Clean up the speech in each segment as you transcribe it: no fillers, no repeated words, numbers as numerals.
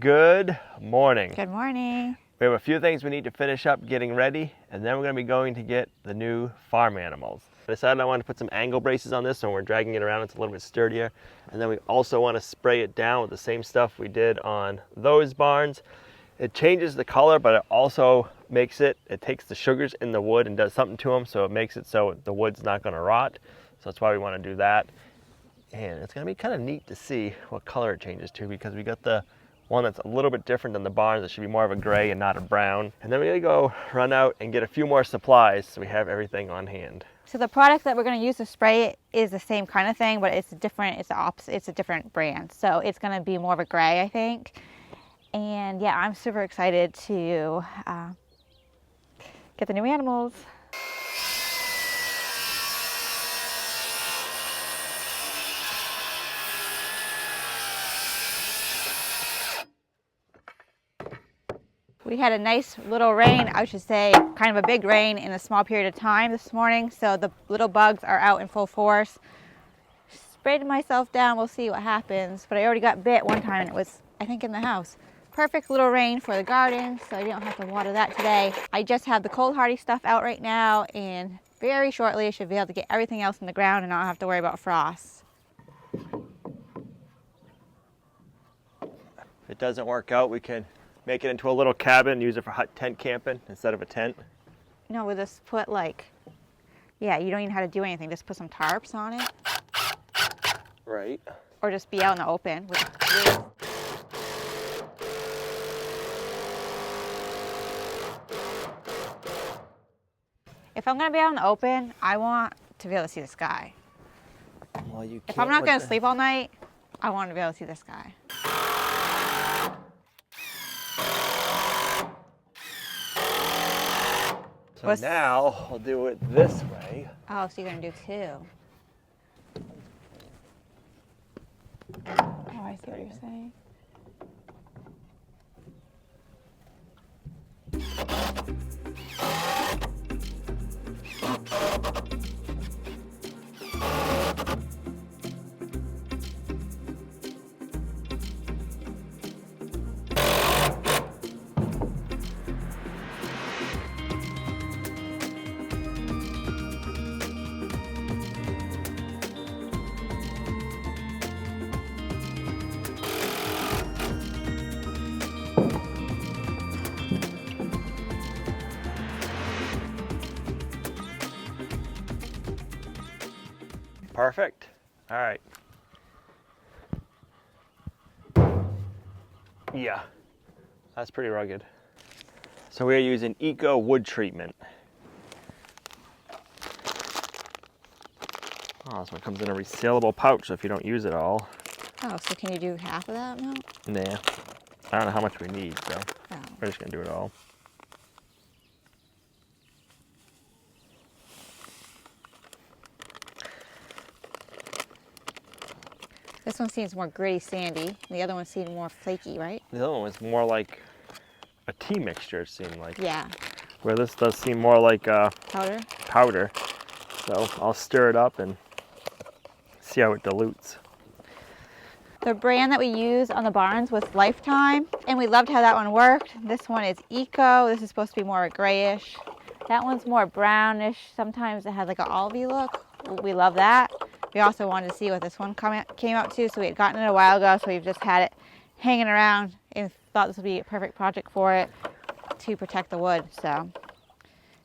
Good morning. Good morning. We have a few things we need to finish up getting ready, and then we're going to be going to get the new farm animals. I decided I wanted to put some angle braces on this so when we're dragging it around it's a little bit sturdier. And then we also want to spray it down with the same stuff we did on those barns. It changes the color, but it also makes it takes the sugars in the wood and does something to them, so it makes it so the wood's not going to rot. So that's why we want to do that. And it's going to be kind of neat to see what color it changes to, because we got the one that's a little bit different than the barns. It should be more of a gray and not a brown. And then we're going to go run out and get a few more supplies so we have everything on hand. So the product that we're going to use to spray it is the same kind of thing, but it's different. It's the opposite. It's a different brand. So it's going to be more of a gray, I think. And yeah, I'm super excited to get the new animals. We had a nice little rain, I should say, kind of a big rain in a small period of time this morning, so the little bugs are out in full force. Sprayed myself down, we'll see what happens, but I already got bit one time and it was, I think, in the house. Perfect little rain for the garden, so I don't have to water that today. I just have the cold hardy stuff out right now, and very shortly I should be able to get everything else in the ground and not have to worry about frost. If it doesn't work out, we can make it into a little cabin, use it for hot tent camping instead of a tent. No, we'll just put yeah, you don't even have to do anything. Just put some tarps on it. Right. Or just be out in the open with If I'm going to be out in the open, I want to be able to see the sky. Well, you can't. If I'm not going to sleep all night, I want to be able to see the sky. So now I'll do it this way. Oh, so you're going to do two. Oh, I see what you're saying. Perfect. All right. Yeah, that's pretty rugged. So we are using Eco wood treatment. Oh, this one comes in a resealable pouch, so if you don't use it all. Oh, so can you do half of that amount? Nah, I don't know how much we need, so Oh. we're just gonna do it all. This one seems more gritty, sandy. The other one seems more flaky, right? The other one was more like a tea mixture, it seemed like. Yeah. Where this does seem more like Powder? powder. So I'll stir it up and see how it dilutes. The brand that we use on the barns was Lifetime, and we loved how that one worked. This one is Eco. This is supposed to be more grayish. That one's more brownish. Sometimes it has like an olivey look. We love that. We also wanted to see what this one came out to, so we had gotten it a while ago, so we've just had it hanging around and thought this would be a perfect project for it to protect the wood. So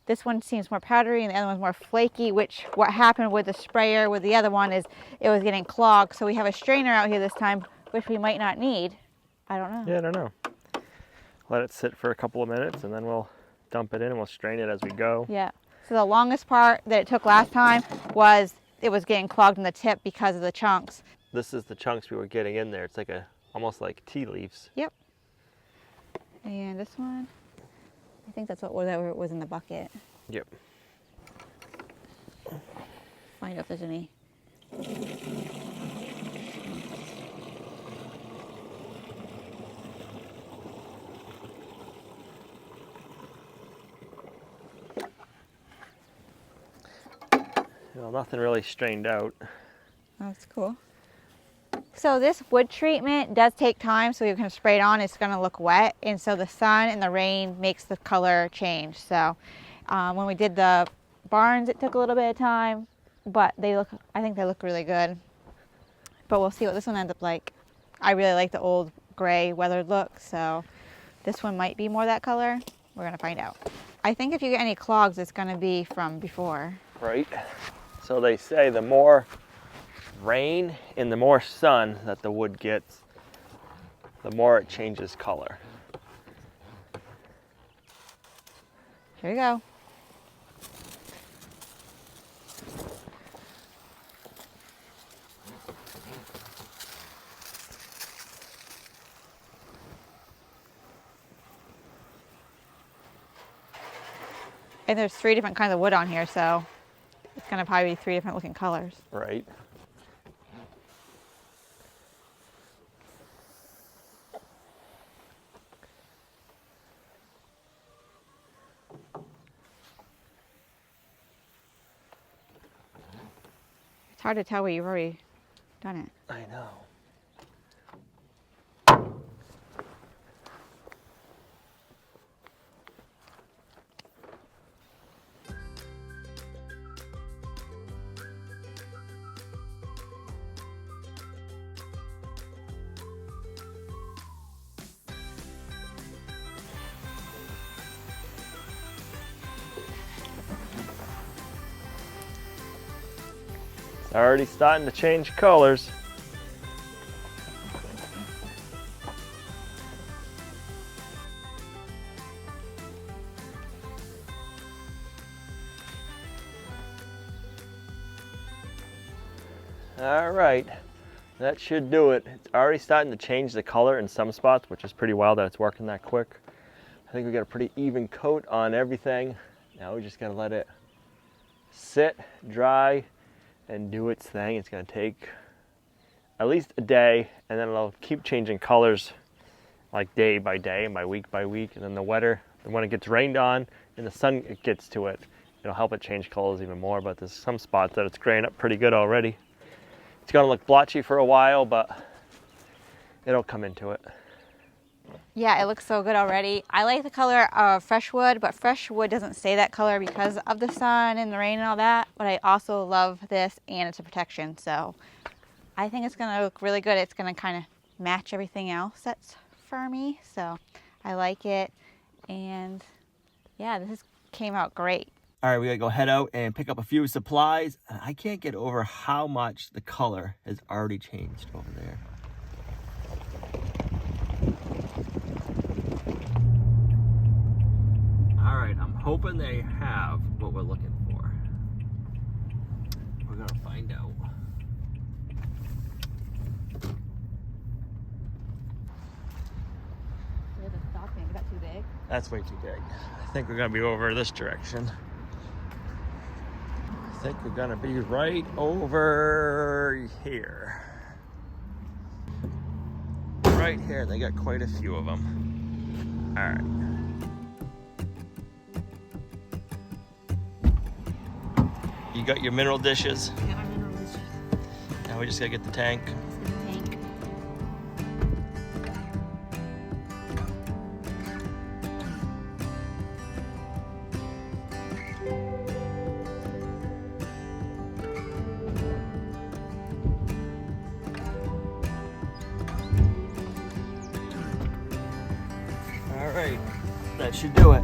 this one seems more powdery and the other one's more flaky, which what happened with the sprayer with the other one is it was getting clogged. So we have a strainer out here this time, which we might not need. I don't know. Yeah, I don't know. Let it sit for a couple of minutes and then we'll dump it in and we'll strain it as we go. Yeah. So the longest part that it took last time was it was getting clogged in the tip because of the chunks. This is the chunks we were getting in there. It's like almost like tea leaves. Yep. And this one, I think that's what was in the bucket. Yep. Find out if there's any. Well, nothing really strained out. Oh, that's cool. So this wood treatment does take time, so you're going to spray it on, it's going to look wet, and so the sun and the rain makes the color change. So when we did the barns, it took a little bit of time, but I think they look really good. But we'll see what this one ends up like. I really like the old gray weathered look, so this one might be more that color. We're going to find out. I think if you get any clogs, it's going to be from before. Right. So they say the more rain and the more sun that the wood gets, the more it changes color. Here we go. And there's 3 different kinds of wood on here, so it's going to probably be 3 different looking colors. Right. It's hard to tell where you've already done it. I know. It's already starting to change colors. All right, that should do it. It's already starting to change the color in some spots, which is pretty wild that it's working that quick. I think we got a pretty even coat on everything. Now we just gotta let it sit, dry, and do its thing. It's gonna take at least a day, and then it'll keep changing colors like day by day and by week, and then when it gets rained on and the sun gets to it, it'll help it change colors even more. But there's some spots that it's graying up pretty good already. It's gonna look blotchy for a while, but it'll come into it. Yeah, it looks so good already. I like the color of fresh wood, but fresh wood doesn't stay that color because of the sun and the rain and all that. But I also love this, and it's a protection. So I think it's gonna look really good. It's gonna kind of match everything else that's firmy. So I like it. And yeah, this came out great. All right, we gotta go head out and pick up a few supplies. I can't get over how much the color has already changed over there. All right, I'm hoping they have what we're looking for. We're gonna find out. Where's the stocking? Is that too big? That's way too big. I think we're gonna be over this direction. I think we're gonna be right over here. Right here, they got quite a few of them. All right. You got your mineral dishes. I got my mineral dishes. Now we just gotta get the tank. Tank. All right, that should do it.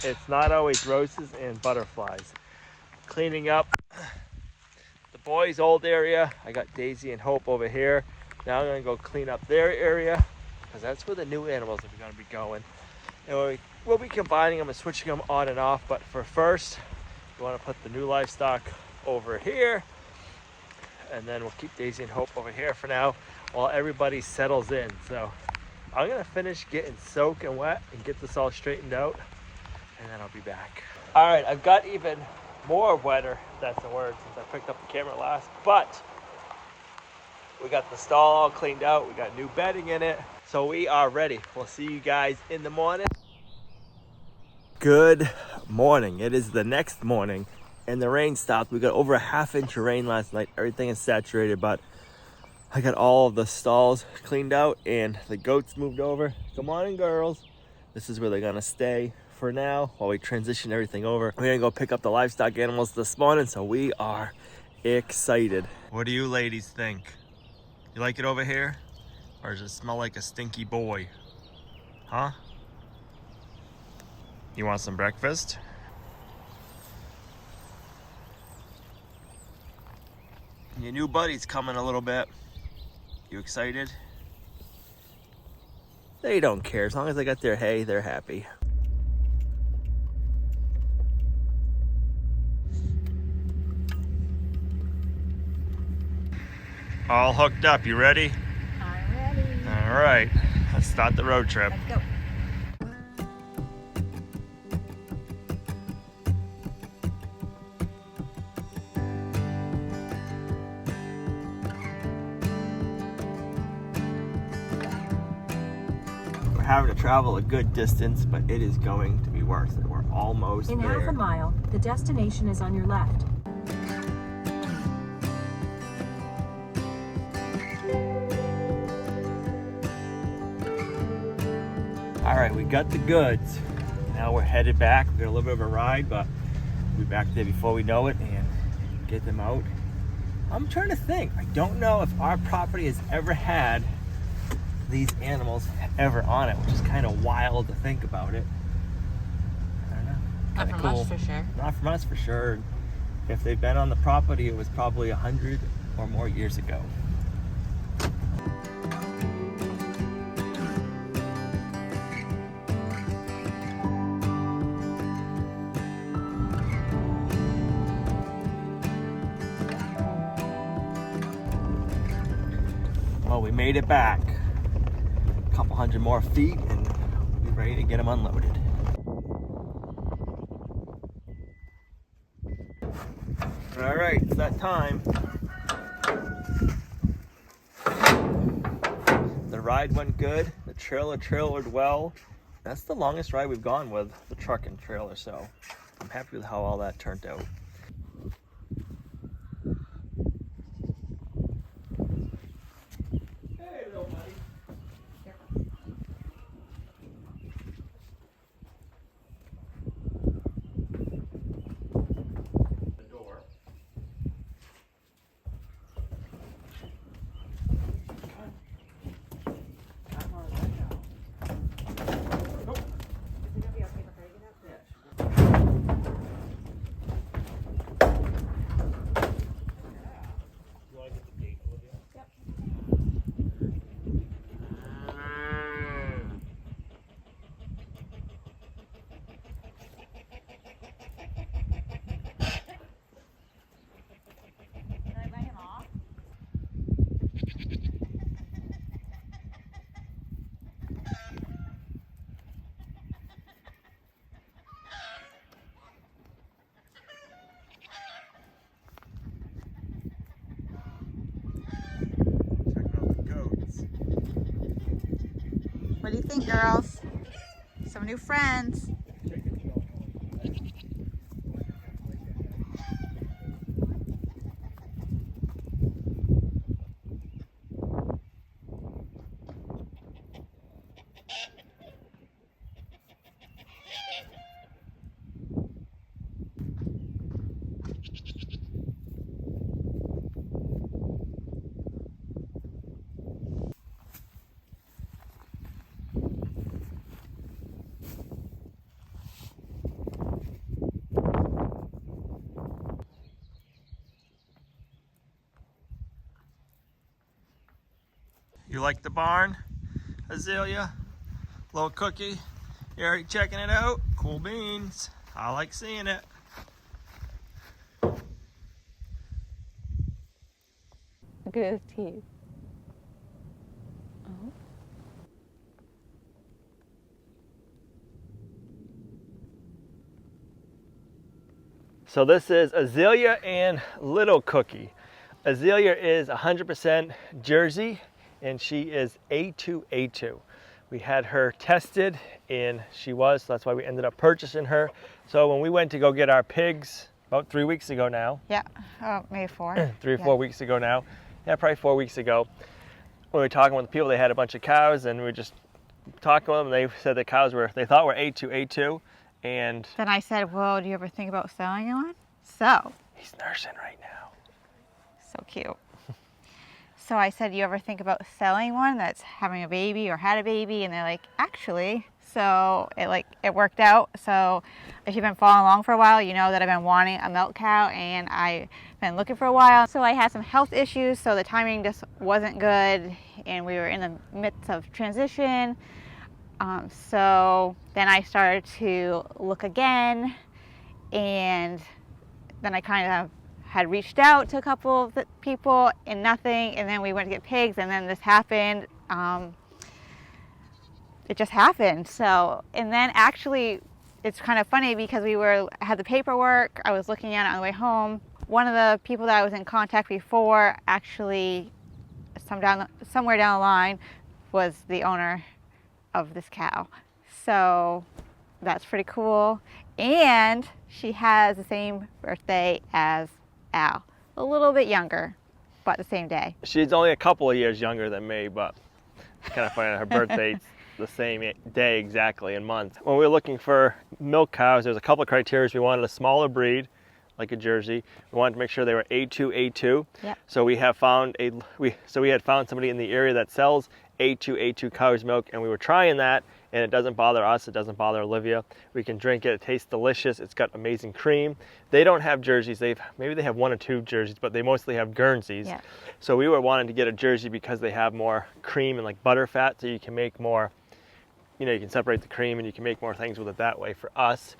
It's not always roses and butterflies. Cleaning up the boys' old area. I got Daisy and Hope over here. Now I'm gonna go clean up their area because that's where the new animals are gonna be going. And we'll be combining them and switching them on and off. But for first, we want to put the new livestock over here, and then we'll keep Daisy and Hope over here for now while everybody settles in. So I'm gonna finish getting soaked and wet and get this all straightened out, and then I'll be back. All right, I've got even more wetter, if that's the word, since I picked up the camera last. But we got the stall all cleaned out. We got new bedding in it. So we are ready. We'll see you guys in the morning. Good morning. It is the next morning and the rain stopped. We got over a ½ inch of rain last night. Everything is saturated, but I got all of the stalls cleaned out and the goats moved over. Good morning, girls. This is where they're gonna stay for now while we transition everything over. We're gonna go pick up the livestock animals this morning, so we are excited. What do you ladies think? You like it over here? Or does it smell like a stinky boy? Huh? You want some breakfast? Your new buddy's coming a little bit. You excited? They don't care. As long as they got their hay, they're happy. All hooked up. You ready? I'm ready. All right. Let's start the road trip. Let's go. We're having to travel a good distance, but it is going to be worth it. We're almost In there. half a mile, the destination is on your left. All right, we got the goods. Now we're headed back. We got a little bit of a ride, but we'll be back there before we know it and get them out. I'm trying to think. I don't know if our property has ever had these animals ever on it, which is kind of wild to think about it. I don't know. Not Kinda from cool. us for sure. Not from us for sure. If they've been on the property, it was probably 100 or more years ago. Well, we made it back. A couple hundred more feet and we're ready to get them unloaded. All right, it's that time. The ride went good. The trailer trailered well. That's the longest ride we've gone with the truck and trailer, so I'm happy with how all that turned out. Hey, little buddy. The door. What do you think, girls? Some new friends. You like the barn, Azalea? Little cookie? You already checking it out? Cool beans. I like seeing it. Look at his teeth. Oh. So this is Azalea and Little Cookie. Azalea is 100% Jersey and she is A2A2. We had her tested and she was, so that's why we ended up purchasing her. So when we went to go get our pigs about 3 weeks ago now. Yeah, maybe 4. 3 or 4 weeks ago now. Yeah, probably 4 weeks ago. When we were talking with the people, they had a bunch of cows and we were just talking with them. They said the cows they thought were A2A2. And then I said, well, do you ever think about selling one? So. He's nursing right now. So cute. So I said, you ever think about selling one that's having a baby or had a baby? And they're like, actually. So it worked out. So if you've been following along for a while, you know that I've been wanting a milk cow and I've been looking for a while. So I had some health issues, so the timing just wasn't good and we were in the midst of transition. So then I started to look again, and then I kind of had reached out to a couple of people and nothing, and then we went to get pigs, and then this happened. It just happened. So, and then actually it's kind of funny because had the paperwork, I was looking at it on the way home. One of the people that I was in contact before actually somewhere down the line was the owner of this cow. So that's pretty cool. And she has the same birthday as Al. A little bit younger, but the same day. She's only a couple of years younger than me, but it's kind of funny. Her birthday's the same day exactly in month. When we were looking for milk cows, there's a couple of criteria. We wanted a smaller breed, like a Jersey. We wanted to make sure they were A2A2. Yep. So we have found we had found somebody in the area that sells A2A2 cow's milk, and we were trying that, and it doesn't bother us, it doesn't bother Olivia. We can drink it, it tastes delicious, it's got amazing cream. They don't have Jerseys, maybe they have 1 or 2 Jerseys, but they mostly have Guernseys. Yeah. So we were wanting to get a Jersey because they have more cream and like butter fat, so you can make more, you can separate the cream and you can make more things with it that way for us.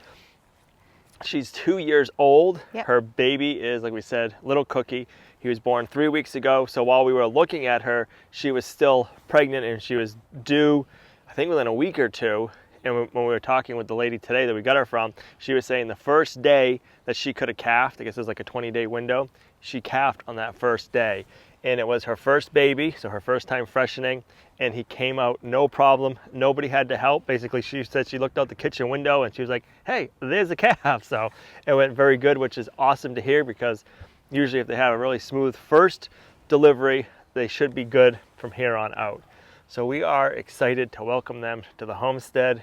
She's 2 years old. Yep. Her baby is, like we said, Little Cookie. He was born 3 weeks ago, so while we were looking at her, she was still pregnant and she was due, I think, within a week or 2. And when we were talking with the lady today that we got her from, she was saying the first day that she could have calved, I guess it was like a 20-day window, she calved on that first day. And it was her first baby, so her first time freshening, and he came out no problem. Nobody had to help. Basically, she said she looked out the kitchen window and she was like, hey, there's a calf. So it went very good, which is awesome to hear, because usually if they have a really smooth first delivery, they should be good from here on out. So we are excited to welcome them to the homestead.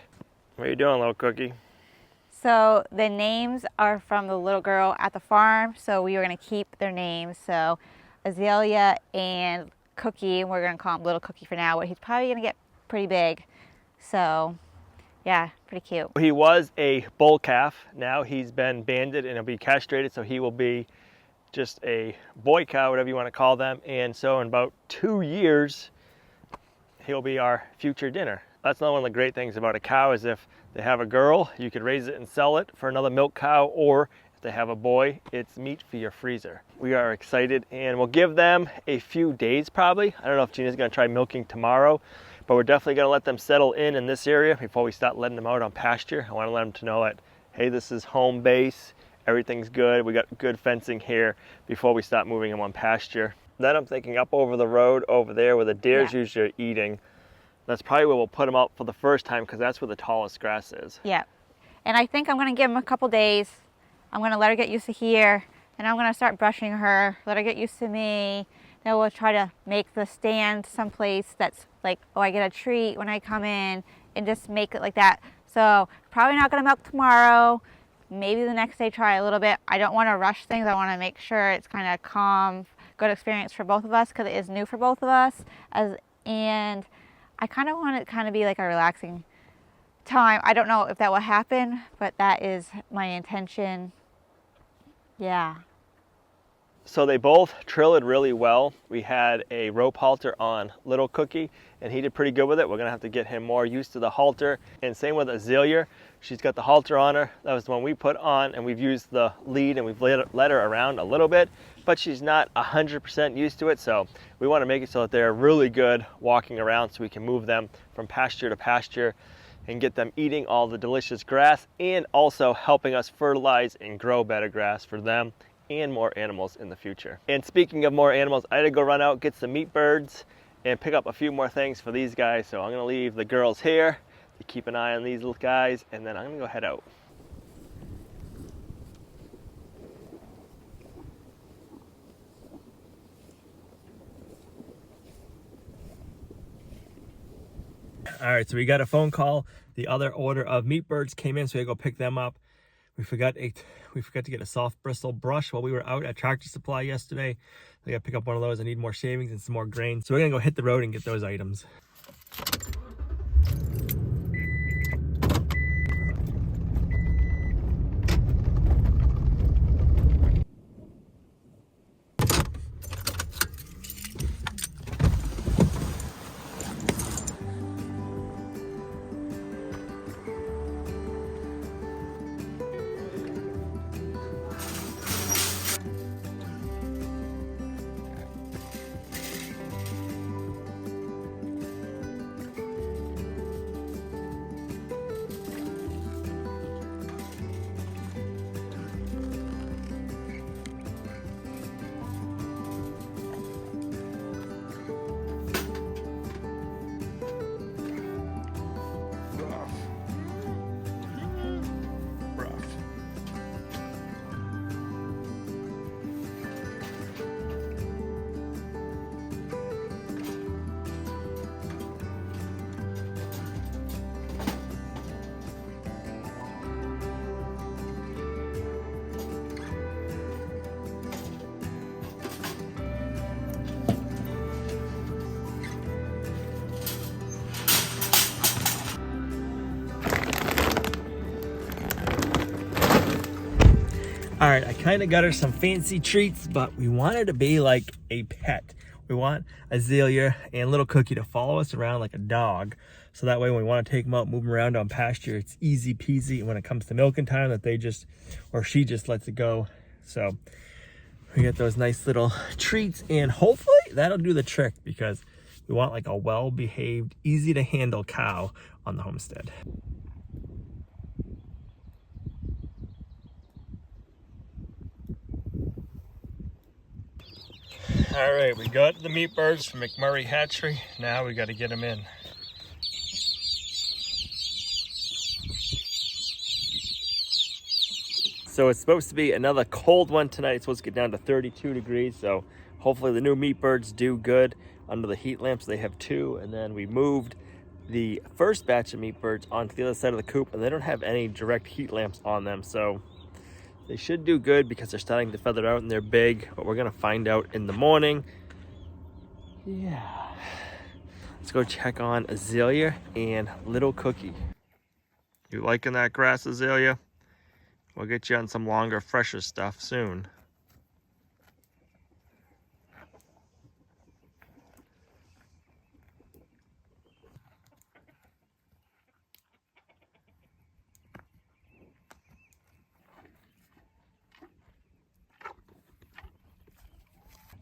What are you doing, Little Cookie? So the names are from the little girl at the farm, so we were going to keep their names. So Azalea and Cookie, and we're going to call him Little Cookie for now, but he's probably going to get pretty big. So yeah, pretty cute. He was a bull calf. Now he's been banded and he'll be castrated, so he will be just a boy cow, whatever you want to call them. And so in about 2 years, he'll be our future dinner. That's not one of the great things about a cow, is if they have a girl, you could raise it and sell it for another milk cow, or if they have a boy, it's meat for your freezer. We are excited, and we'll give them a few days probably. I don't know if Gina's gonna try milking tomorrow, but we're definitely gonna let them settle in this area before we start letting them out on pasture. I wanna let them to know that, hey, this is home base, everything's good, we got good fencing here before we start moving them on pasture. Then I'm thinking up over the road over there where the deers usually are eating. That's probably where we'll put them out for the first time, because that's where the tallest grass is. Yeah, and I think I'm going to give them a couple days. I'm going to let her get used to here, and I'm going to start brushing her, let her get used to me. Then we'll try to make the stand someplace that's like, oh, I get a treat when I come in, and just make it like that. So probably not going to milk tomorrow. Maybe the next day try a little bit. I don't want to rush things. I want to make sure it's kind of calm, good experience for both of us, because it is new for both of us. And I kind of want it to be like a relaxing time. I don't know if that will happen, but that is my intention. Yeah. So they both trilled really well. We had a rope halter on Little Cookie, and he did pretty good with it. We're gonna have to get him more used to the halter. And same with Azalea. She's got the halter on her. That was the one we put on, and we've used the lead and we've let her around a little bit, but she's not 100% used to it. So we want to make it so that they're really good walking around, so we can move them from pasture to pasture and get them eating all the delicious grass, and also helping us fertilize and grow better grass for them and more animals in the future. And speaking of more animals, I had to go run out, get some meat birds, and pick up a few more things for these guys. So I'm gonna leave the girls here to keep an eye on these little guys, and then I'm gonna go head out. All right, so we got a phone call. The other order of meat birds came in, so we gotta go pick them up. We forgot to get a soft bristle brush while we were out at Tractor Supply yesterday. We gotta pick up one of those. I need more shavings and some more grain. So we're gonna go hit the road and get those items. All right, I kind of got her some fancy treats, but we want her to be like a pet. We want Azalea and little Cookie to follow us around like a dog. So that way when we want to take them out, move them around on pasture, it's easy peasy. And when it comes to milking time, that they just, or she just lets it go. So we get those nice little treats, and hopefully that'll do the trick, because we want like a well-behaved, easy to handle cow on the homestead. All right, we got the meat birds from McMurray Hatchery. Now we got to get them in. So it's supposed to be another cold one tonight. It's supposed to get down to 32 degrees. So hopefully the new meat birds do good under the heat lamps. They have 2. And then we moved the first batch of meat birds onto the other side of the coop, and they don't have any direct heat lamps on them. So they should do good because they're starting to feather out and they're big, but we're gonna find out in the morning. Yeah. Let's go check on Azalea and little Cookie. You liking that grass, Azalea? We'll get you on some longer, fresher stuff soon.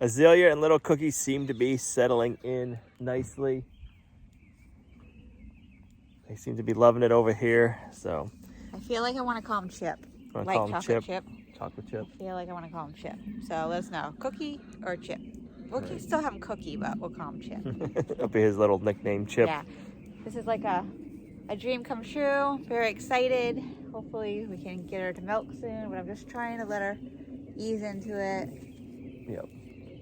Azalea and little Cookie seem to be settling in nicely. They seem to be loving it over here, so. I feel like I want to call him Chip. Like chocolate chip. Chocolate Chip. I feel like I want to call him Chip. So let us know, Cookie or Chip. We'll still have him Cookie, but we'll call him Chip. That'll be his little nickname, Chip. Yeah. This is like a dream come true. Very excited. Hopefully we can get her to milk soon, but I'm just trying to let her ease into it. Yep.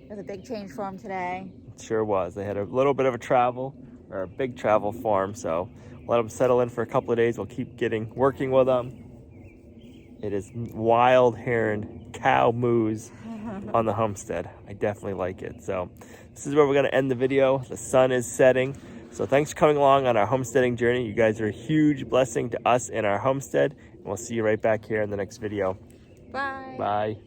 It was a big change for him today. It sure was. They had a little bit of a travel, or a big travel for him, so let them settle in for a couple of days. We'll keep working with them. It is wild heron cow moose on the homestead. I definitely like it. So this is where we're going to end the video. The sun is setting. So thanks for coming along on our homesteading journey. You guys are a huge blessing to us and our homestead. And we'll see you right back here in the next video. Bye. Bye.